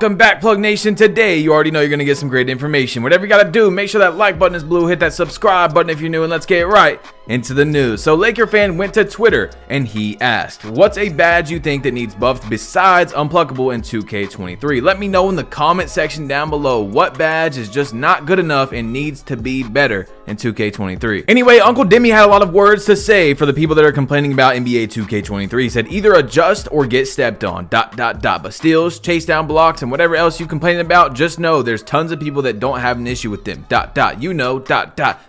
Welcome back, Plug Nation. Today, you already know you're going to get some great information. Whatever you got to do, make sure that like button is blue, hit that subscribe button if you're new, and let's get right into the news. So Laker fan went to Twitter and he asked, what's a badge you think that needs buffed besides unpluckable in 2K23? Let me know in the comment section down below what badge is just not good enough and needs to be better in 2K23. Anyway, Uncle Demi had a lot of words to say for the people that are complaining about NBA 2K23. He said either adjust or get stepped on, ... But steals, chase down blocks, and whatever else you complaining about, just know there's tons of people that don't have an issue with them, ... You know, ...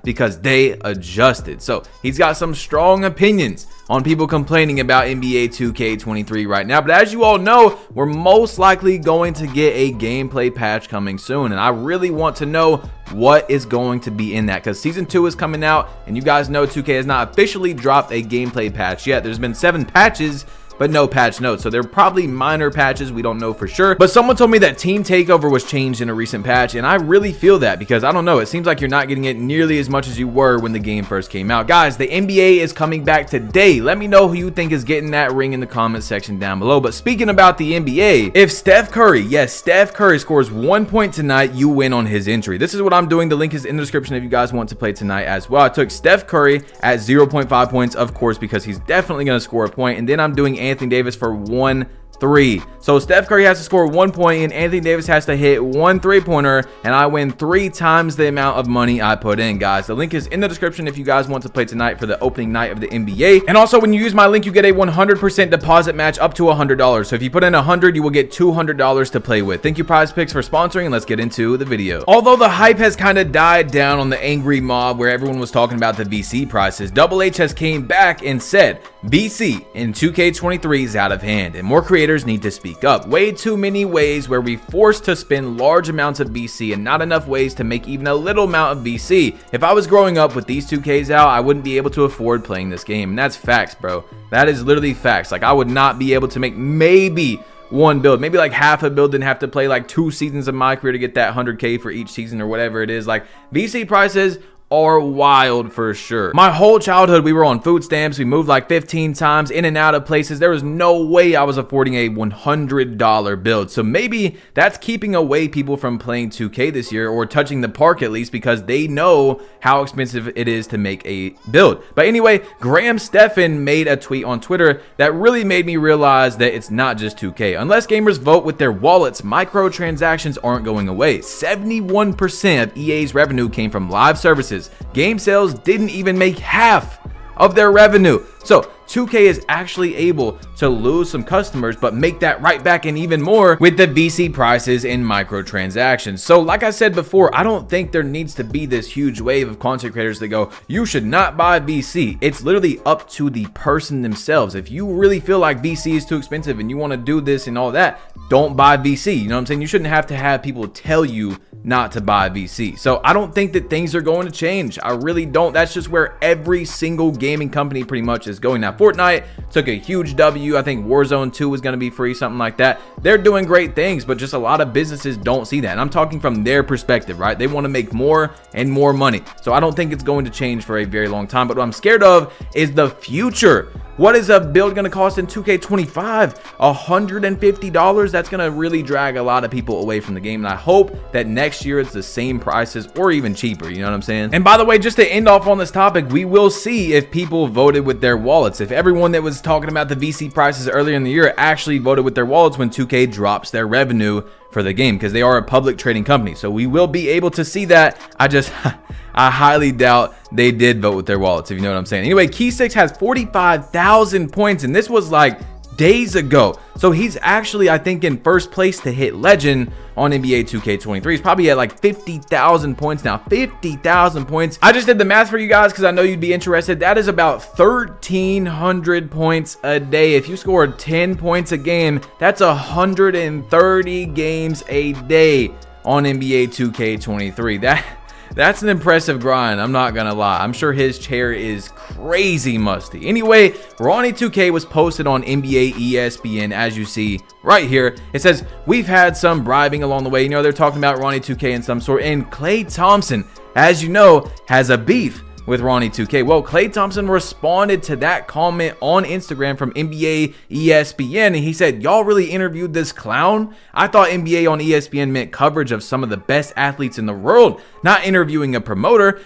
because they adjusted. So he's got some strong opinions on people complaining about NBA 2K23 right now. But as you all know, we're most likely going to get a gameplay patch coming soon. And I really want to know what is going to be in that, because Season 2 is coming out. And you guys know 2K has not officially dropped a gameplay patch yet. There's been 7 patches, but no patch notes. So they're probably minor patches. We don't know for sure. But someone told me that Team Takeover was changed in a recent patch. And I really feel that, because I don't know. It seems like you're not getting it nearly as much as you were when the game first came out. Guys, the NBA is coming back today. Let me know who you think is getting that ring in the comment section down below. But speaking about the NBA, if Steph Curry, yes, Steph Curry scores 1 point tonight, you win on his entry. This is what I'm doing. The link is in the description if you guys want to play tonight as well. I took Steph Curry at 0.5 points, of course, because he's definitely going to score a point. And then I'm doing Anthony Davis for 1-3. So Steph Curry has to score 1 point and Anthony Davis has to hit 1 3-pointer, and I win 3 times the amount of money I put in, guys. The link is in the description if you guys want to play tonight for the opening night of the NBA. And also, when you use my link, you get a 100% deposit match up to $100. So if you put in 100, you will get $200 to play with. Thank you, Prize Picks, for sponsoring, and let's get into the video. Although the hype has kind of died down on the angry mob where everyone was talking about the VC prices, Double H has came back and said VC in 2K23 is out of hand and more creators need to speak up. Way too many ways where we forced to spend large amounts of VC and not enough ways to make even a little amount of VC. If I was growing up with these 2Ks out, I wouldn't be able to afford playing this game, and that's facts, bro. That is literally facts. Like, I would not be able to make maybe one build, maybe like half a build, and have to play like 2 seasons of my career to get that 100K for each season or whatever it is. Like, VC prices are wild for sure. My whole childhood, we were on food stamps. We moved like 15 times in and out of places. There was no way I was affording a $100 build. So maybe that's keeping away people from playing 2K this year, or touching the park at least, because they know how expensive it is to make a build. But anyway, Graham Stephan made a tweet on Twitter that really made me realize that it's not just 2K. Unless gamers vote with their wallets, microtransactions aren't going away. 71% of EA's revenue came from live services. Game sales didn't even make half of their revenue. So 2K is actually able to lose some customers, but make that right back and even more with the VC prices and microtransactions. So like I said before, I don't think there needs to be this huge wave of content creators that go, you should not buy VC. It's literally up to the person themselves. If you really feel like VC is too expensive and you want to do this and all that, don't buy VC. You know what I'm saying? You shouldn't have to have people tell you not to buy VC. So I don't think that things are going to change. I really don't. That's just where every single gaming company pretty much is going now. Fortnite took a huge W. I think Warzone 2 is going to be free, something like that. They're doing great things, but just a lot of businesses don't see that. And I'm talking from their perspective, right? They want to make more and more money. So I don't think it's going to change for a very long time. But what I'm scared of is the future. What is a build going to cost in 2K25? $150? That's going to really drag a lot of people away from the game. And I hope that next year it's the same prices or even cheaper. You know what I'm saying? And by the way, just to end off on this topic, we will see if people voted with their wallets. If everyone that was talking about the VC prices earlier in the year actually voted with their wallets when 2K drops their revenue for the game, because they are a public trading company. So we will be able to see that. I highly doubt they did vote with their wallets, if you know what I'm saying. Anyway, Key6 has 45,000 points, and this was like days ago. So he's actually, I think, in first place to hit legend on NBA 2K23. He's probably at like 50,000 points now. 50,000 points. I just did the math for you guys because I know you'd be interested. That is about 1,300 points a day. If you score 10 points a game, that's 130 games a day on NBA 2K23. That's an impressive grind, I'm not gonna lie. I'm sure his chair is crazy musty. Anyway, Ronnie 2K was posted on NBA ESPN, as you see right here. It says, we've had some bribing along the way. You know, they're talking about Ronnie 2K in some sort. And Klay Thompson, as you know, has a beef with Ronnie 2K? Well, Klay Thompson responded to that comment on Instagram from NBA ESPN, and he said, y'all really interviewed this clown? I thought NBA on ESPN meant coverage of some of the best athletes in the world, not interviewing a promoter, ...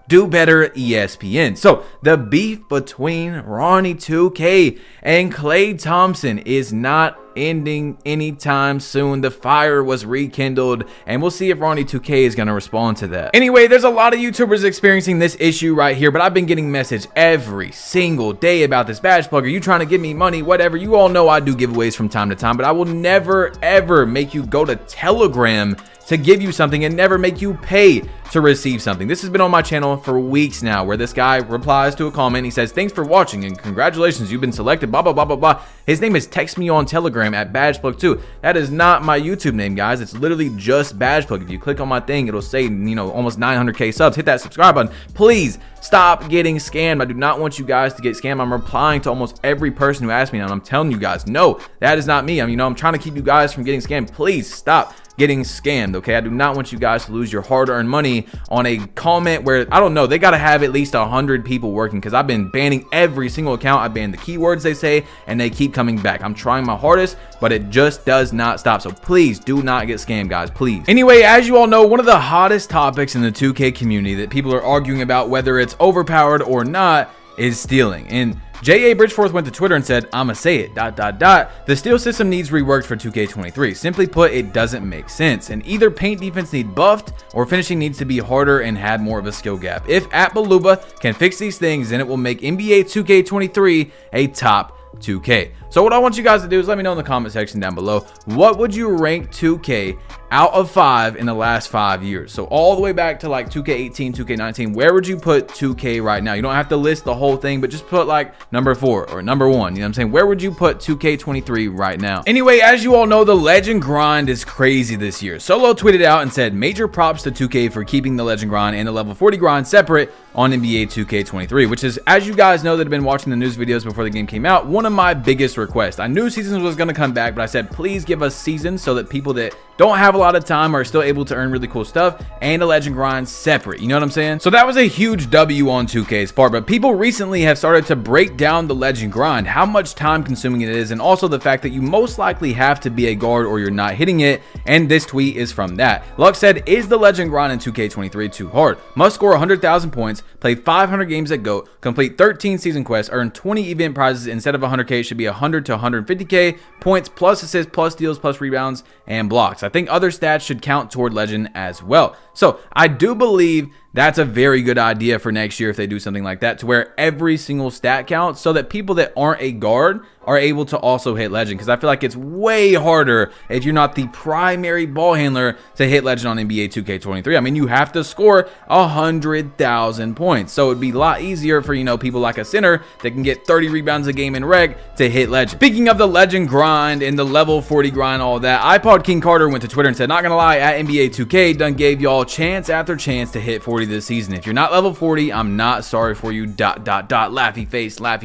Do better, ESPN. So the beef between Ronnie 2K and Klay Thompson is not ending anytime soon. The fire was rekindled, and we'll see if Ronnie 2K is going to respond to that. Anyway, there's a lot of YouTubers experiencing this issue right here, but I've been getting message every single day about this badge plug. Are you trying to give me money? Whatever. You all know I do giveaways from time to time, but I will never ever make you go to Telegram to give you something and never make you pay to receive something. This has been on my channel for weeks now, where this guy replies to a comment. He says, thanks for watching and congratulations, you've been selected, blah, blah, blah, blah, blah. His name is Text Me on Telegram at BadgePlug2. That is not my YouTube name, guys. It's literally just BadgePlug. If you click on my thing, it'll say, you know, almost 900K subs. Hit that subscribe button. Please stop getting scammed. I do not want you guys to get scammed. I'm replying to almost every person who asks me now, and I'm telling you guys, no, that is not me. I'm trying to keep you guys from getting scammed. Please stop getting scammed, okay? I do not want you guys to lose your hard-earned money on a comment where, I don't know, they got to have at least 100 people working, because I've been banning every single account. I banned the keywords they say, and they keep coming back. I'm trying my hardest, but it just does not stop. So please do not get scammed, guys, please. Anyway, as you all know, one of the hottest topics in the 2K community that people are arguing about whether it's overpowered or not is stealing. And J.A. Bridgeforth went to Twitter and said, I'ma say it, ... The steal system needs reworked for 2K23. Simply put, it doesn't make sense. And either paint defense need buffed, or finishing needs to be harder and have more of a skill gap. If @Baluba can fix these things, then it will make NBA 2K23 a top 2K. So what I want you guys to do is let me know in the comment section down below, what would you rank 2K out of 5 in the last 5 years? So all the way back to like 2K18, 2K19, where would you put 2K right now? You don't have to list the whole thing, but just put like number 4 or number 1. You know what I'm saying? Where would you put 2K23 right now? Anyway, as you all know, the legend grind is crazy this year. Solo tweeted out and said, major props to 2K for keeping the legend grind and the level 40 grind separate on NBA 2K23, which is, as you guys know that have been watching the news videos before the game came out, one of my biggest requests. I knew Seasons was going to come back, but I said, please give us Seasons so that people that don't have a lot of time are still able to earn really cool stuff, and a legend grind separate. You know what I'm saying? So that was a huge W on 2K's part, but people recently have started to break down the legend grind, how much time consuming it is, and also the fact that you most likely have to be a guard or you're not hitting it, and this tweet is from that. Luck said, is the legend grind in 2K23 too hard? Must score 100,000 points, play 500 games at GOAT, complete 13 season quests, earn 20 event prizes instead of 100K. It should be 100 to 150K points, plus assists, plus steals, plus rebounds, and blocks. I think other stats should count toward legend as well. So I do believe that's a very good idea for next year if they do something like that, to where every single stat counts, so that people that aren't a guard are able to also hit legend, because I feel like it's way harder if you're not the primary ball handler to hit legend on NBA 2K23. I mean, you have to score 100,000 points, so it'd be a lot easier for, you know, people like a center that can get 30 rebounds a game in reg to hit legend. Speaking of the legend grind and the level 40 grind, all that, iPod King Carter went to Twitter and said, not gonna lie, at NBA 2K done gave y'all chance after chance to hit 40 this season. If you're not level 40, I'm not sorry for you, ... laughy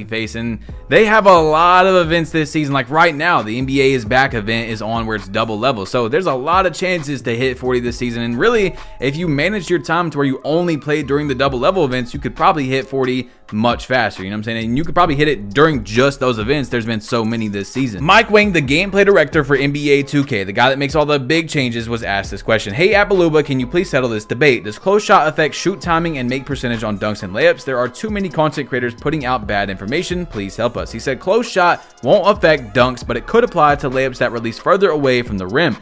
face. And they have a lot of events this season. Like right now, the NBA is back event is on, where it's double level, so there's a lot of chances to hit 40 this season. And really, if you manage your time to where you only play during the double level events, you could probably hit 40 much faster. You know what I'm saying? And you could probably hit it during just those events. There's been so many this season. Mike Wang, the gameplay director for NBA 2K, the guy that makes all the big changes, was asked this question. Hey, Baluba, can you please settle this debate? Does close shot affect shoot timing and make percentage on dunks and layups? There are too many content creators putting out bad information. Please help us. He said close shot won't affect dunks, but it could apply to layups that release further away from the rim, ...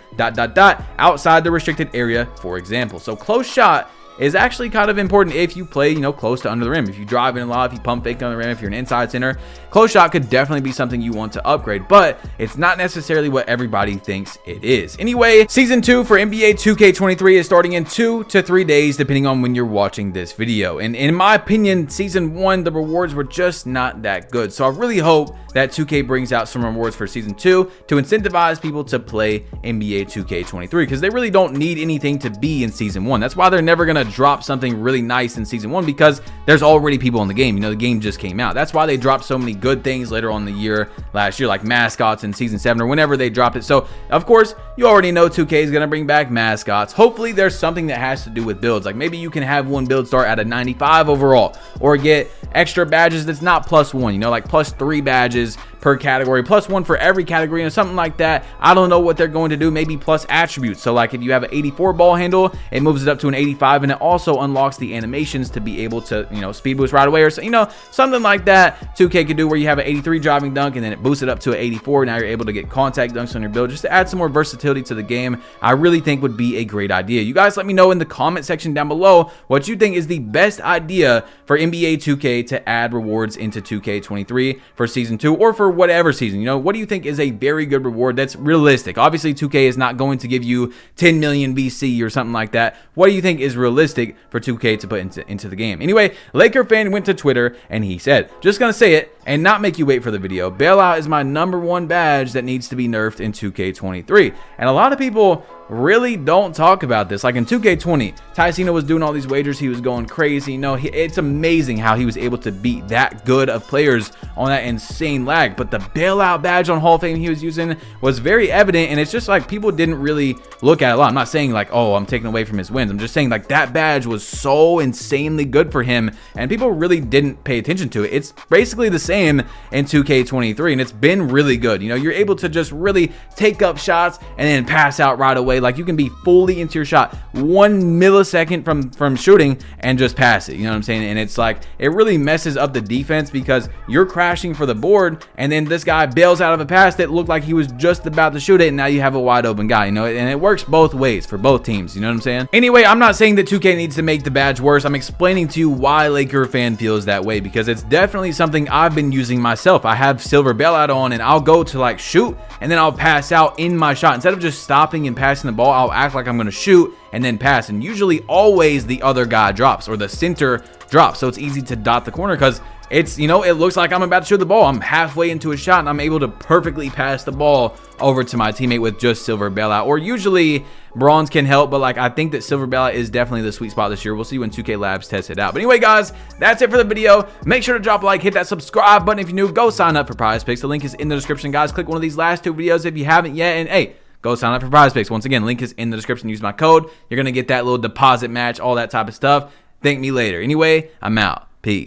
outside the restricted area, for example. So close shot is actually kind of important if you play, you know, close to under the rim. If you drive in a lot, if you pump fake on the rim, if you're an inside center, close shot could definitely be something you want to upgrade, but it's not necessarily what everybody thinks it is. Anyway, season 2 for NBA 2K23 is starting in 2 to 3 days, depending on when you're watching this video. And in my opinion, season 1, the rewards were just not that good. So I really hope that 2K brings out some rewards for season 2 to incentivize people to play NBA 2K23, because they really don't need anything to be in season 1. That's why they're never going to drop something really nice in season 1 because there's already people in the game. You know, the game just came out. That's why they dropped so many good things later on in the year, last year, like mascots in season 7 or whenever they dropped it. So of course you already know 2K is going to bring back mascots. Hopefully there's something that has to do with builds, like maybe you can have one build start at a 95 overall, or get extra badges that's not +1, you know, like +3 badges per category, +1 for every category, or something like that. I don't know what they're going to do. Maybe plus attributes. So like if you have an 84 ball handle, it moves it up to an 85, and it also unlocks the animations to be able to, you know, speed boost right away, or so, you know, something like that 2K could do, where you have an 83 driving dunk and then it boosts it up to an 84. Now you're able to get contact dunks on your build, just to add some more versatility to the game. I really think would be a great idea. You guys let me know in the comment section down below what you think is the best idea for NBA 2K to add rewards into 2K23 for season 2, or for whatever season. You know, what do you think is a very good reward that's realistic? Obviously 2K is not going to give you 10 million BC or something like that. What do you think is realistic for 2K to put into the game? Anyway, Laker fan went to Twitter and he said, just gonna say it and not make you wait for the video, Bailout is my #1 badge that needs to be nerfed in 2K23. And a lot of people really don't talk about this. Like in 2K20, Tyceno was doing all these wagers, he was going crazy. You know, it's amazing how he was able to beat that good of players on that insane lag. But the Bailout badge on Hall of Fame he was using was very evident, and it's just like people didn't really look at it a lot. I'm not saying like, oh, I'm taking away from his wins. I'm just saying like that badge was so insanely good for him, and people really didn't pay attention to it. It's basically the same in 2K23, and it's been really good. You know, you're able to just really take up shots and then pass out right away. Like you can be fully into your shot 1 millisecond from shooting and just pass it. You know what I'm saying? And it's like, it really messes up the defense because you're crashing for the board, and then this guy bails out of a pass that looked like he was just about to shoot it, and now you have a wide open guy. You know, and it works both ways for both teams. You know what I'm saying? Anyway, I'm not saying that 2K needs to make the badge worse. I'm explaining to you why Laker fan feels that way, because it's definitely something I've been using myself. I have silver Bailout on, and I'll go to like shoot, and then I'll pass out in my shot. Instead of just stopping and passing the ball, I'll act like I'm going to shoot and then pass, and usually always the other guy drops or the center drops, so it's easy to dot the corner because it's, you know, it looks like I'm about to shoot the ball. I'm halfway into a shot and I'm able to perfectly pass the ball over to my teammate with just silver Bailout, or usually bronze can help, but like I think that silver Bailout is definitely the sweet spot this year. We'll see when 2K Labs test it out. But anyway guys, that's it for the video. Make sure to drop a like, hit that subscribe button if you're new, go sign up for Prize Picks. The link is in the description, guys. Click one of these last 2 videos if you haven't yet, and hey, go sign up for Prize Picks. Once again, link is in the description. Use my code. You're gonna get that little deposit match, all that type of stuff. Thank me later. Anyway, I'm out. Peace.